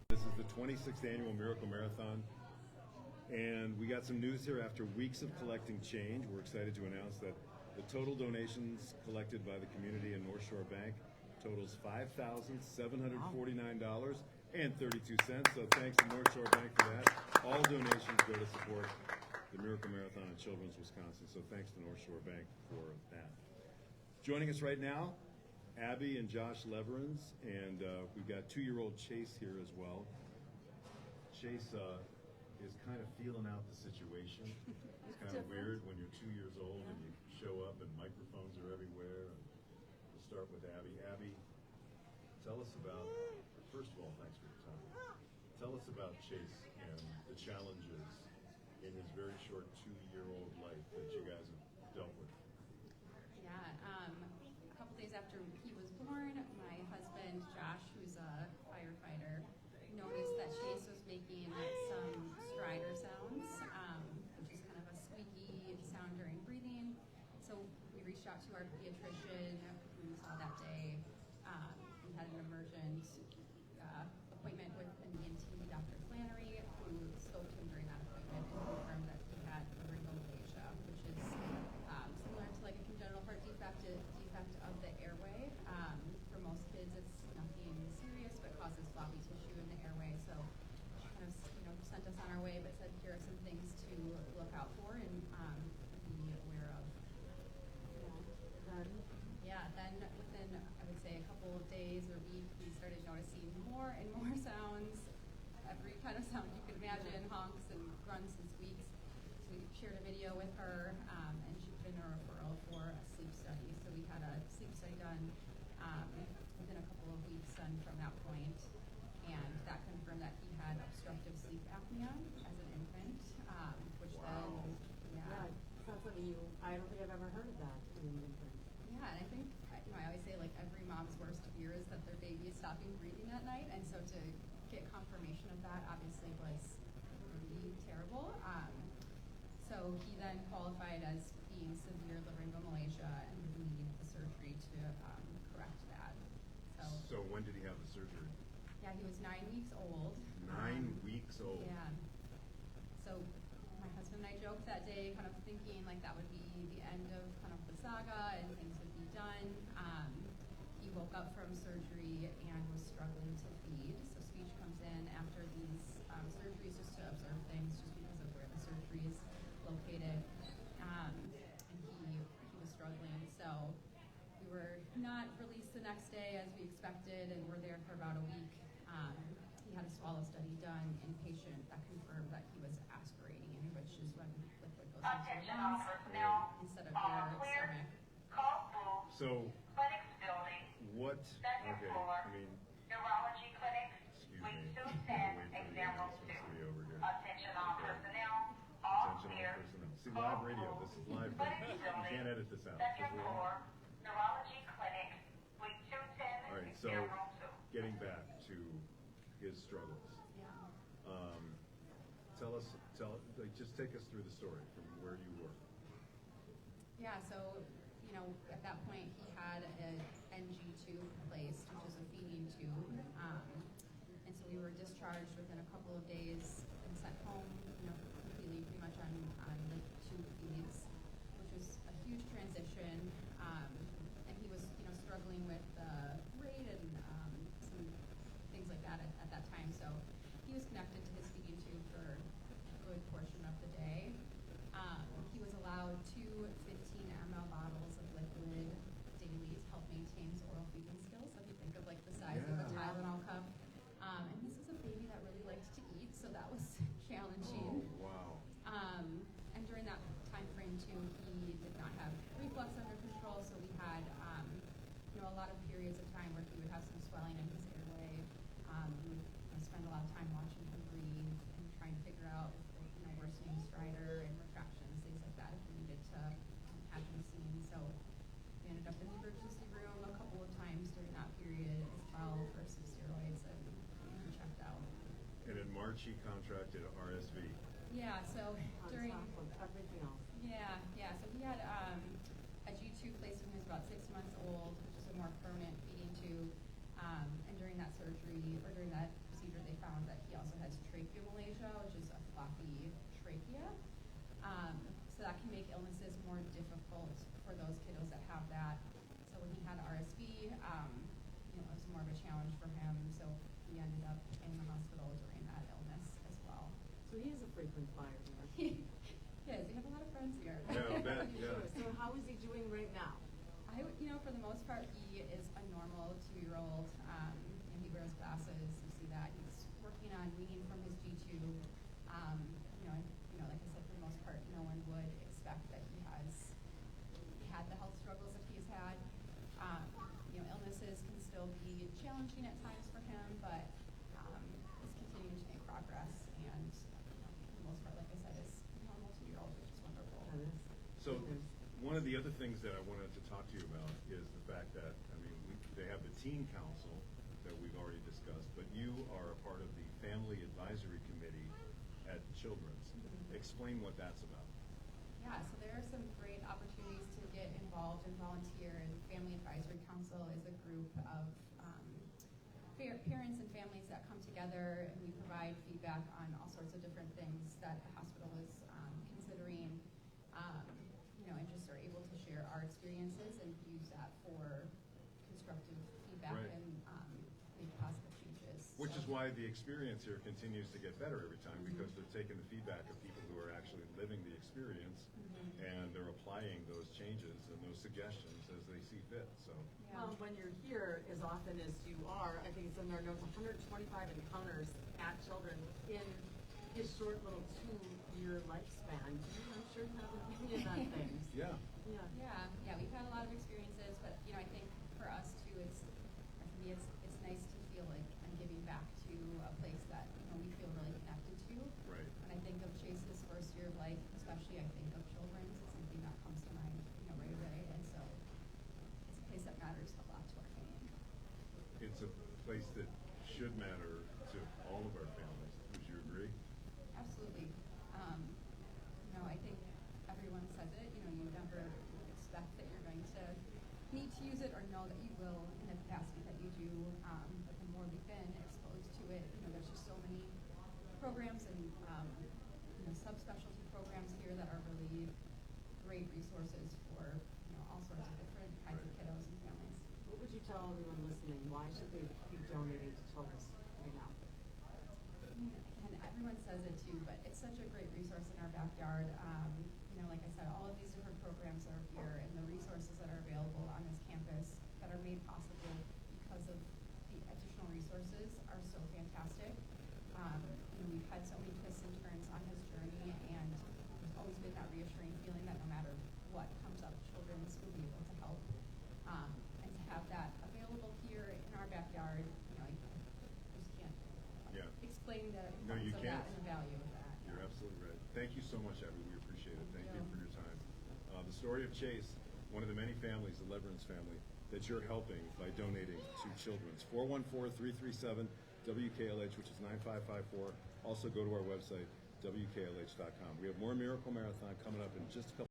This is the 26th annual Miracle Marathon, and we got some news here after weeks of collecting change. We're excited to announce that the total donations collected by the community and North Shore Bank totals $5,749.32. So thanks to North Shore Bank for that. All donations go to support the Miracle Marathon in Children's Wisconsin. So thanks to North Shore Bank for that. Joining us right now, Abbey and Josh Leverenz, and we've got 2-year-old Chase here as well. Chase is kind of feeling out the situation. It's kind of weird when you're 2 years old and you show up and microphones are everywhere. We'll start with Abbey. Abbey, tell us about, first of all, thanks for your time. Tell us about Chase and the challenges in his very short 2-year-old life that you guys have dealt with. Yeah, a couple days after he was born, my husband, Josh, who's a firefighter, noticed that Chase was making some strider sounds, which is kind of a squeaky sound during breathing. So we reached out to our pediatrician who we saw that day. We had an emergent appointment with an ENT, Dr. Flannery, who spoke to him during that appointment and confirmed that he had laryngomalacia, which is similar to like a congenital heart defect of the airway. For most kids, it's nothing serious, but causes floppy tissue in the airway. So kind of sent us on our way, but said here are some things to look out for and be aware of. Then within, I would say, a couple of days or weeks, we started noticing more and more sounds, every kind of sound you could imagine, honks and grunts and squeaks. So we shared a video with her, and she put in a referral for a sleep study. So we had a sleep study done within a couple of weeks from that point, and that confirmed that he had obstructive sleep apnea as an infant, which wow. Yeah, that's something I don't think I've ever heard of that in an infant. Yeah, and I think, I always say, like, every mom's worst fear is that their baby is stopping breathing at night, and so to get confirmation of that obviously was really terrible. So he then qualified as being severe laryngomalacia and would need the surgery to correct that. So when did he have the surgery? Yeah, he was 9 weeks old. 9 weeks old. Yeah. So my husband and I joked that day, kind of thinking like that would be the end of kind of the saga and things would be done. He woke up from surgery and was struggling to feed. So speech comes in after these surgeries just to observe things just because of where the surgery is located. And he was struggling. So we were not released the next day as we expected, and we're there for about a week. He had a swallow study done inpatient that confirmed that he was aspirating, which is when liquid goes into your lungs instead of your stomach. So, what, okay, I mean, neurology clinic, excuse week me, 210, example 2. Attention all personnel, all clear. See, live radio, this is live radio. You can't edit this out. Second floor, neurology clinic, week 210, All right, so example 2. getting back to his struggles. Yeah. Just take us through the story from where you were. Yeah, so, at that point he had an NG tube placed, which is a feeding tube. And so we were discharged within a couple of days and sent home, completely pretty much on the tube feeds, which was a huge transition. And he was, struggling with rate and some things like that at that time. So he was connected to his feeding tube for a good portion of the day. He was allowed 2 15 ml bottles of liquid daily to help maintain his oral feeding skills. So if you think of like the size of a Tylenol cup. And this is a baby that really likes to eat, so that was challenging. Oh, wow. And during that time frame too, he did not have reflux under control, so we had a lot of periods of time where he would have some swelling in his airway. We would spend a lot of time watching him breathe and trying to figure out worsening stridor and retractions, things like that, if we needed to have him seen. So we ended up in the emergency room a couple of times during that period as well for some steroids and checked out. And in March he contracted RSV. Yeah, so during everything else. Yeah. So he had a G tube placed when he was about 6 months old, which is a more permanent feeding tube. And during that surgery or during that procedure, they found more difficult for those kiddos that have that. So when he had RSV, it was more of a challenge for him. So he ended up in the hospital during that illness as well. So he is a frequent flyer here. Yes, we have a lot of friends here. Yeah, I bet, yeah. So how is he doing right now? For the most part, he is a normal 2-year-old, and he wears glasses. You see that he's working on weaning from his G2. Like I said, for the most part, no one would expect that he had the health struggles that he's had. Illnesses can still be challenging at times for him, but he's continuing to make progress. And for the most part, like I said, is a normal 2-year-old, which is wonderful. That is. So one of the other things that I wanted to talk to you about is the fact that, they have the teen council that we've already discussed, but you are a part of the family advisory committee at Children's. Explain what that's about. Yeah, so there are some great opportunities to get involved and volunteer. And Family Advisory Council is a group of parents and families that come together, and we provide feedback on all sorts of different things that the hospital is considering, and just are able to share our experiences and use that for constructive feedback Right. and make positive changes. Which is why the experience here continues to get better every time, because they're taking the feedback of people who are actually living the experience, and they're applying those changes and those suggestions as they see fit. So Yeah. Well, when you're here as often as you are, I think it's in our notes, 125 encounters at children in his short little 2-year lifespan. I'm sure you have an opinion on things. yeah. Yeah, we've had a lot of experiences, but I think for us too, for me, it's nice to feel like I'm giving back to a place that we feel really connected to. Right. When I think of Chase's first year of life, especially, I think of Children's. It's something that comes to mind, right away, and so it's a place that matters a lot to our family. It's a place that should matter to all of our families. Would you agree? Absolutely. I think everyone says it. You never expect that you're going to need to use it or know that you will in the capacity that you do. But the more we've been exposed to it, there's just so many programs and subspecialty programs here that are really great resources for all sorts of different kinds of kiddos and families. What would you tell everyone listening? Why should they be donating to Children's right now? And everyone says it too, but it's such a great resource in our backyard. Like I said, all of these different programs are here, and the resources that are available on this campus that are made possible because of the additional resources are so fantastic. We've had so many twists and turns on his journey, and there's always been that reassuring feeling that no matter what comes up, Children's will be able to help. And to have that available here in our backyard, I just can't explain the No, you importance of that can't. and the value of that. You're absolutely right. Thank you so much, Abbey. We appreciate it. Thank you for your time. The story of Chase, one of the many families, the Leverenz family, that you're helping by donating to Children's. 414-337-WKLH, which is 9554. Also go to our website, WKLH.com. We have more Miracle Marathon coming up in just a couple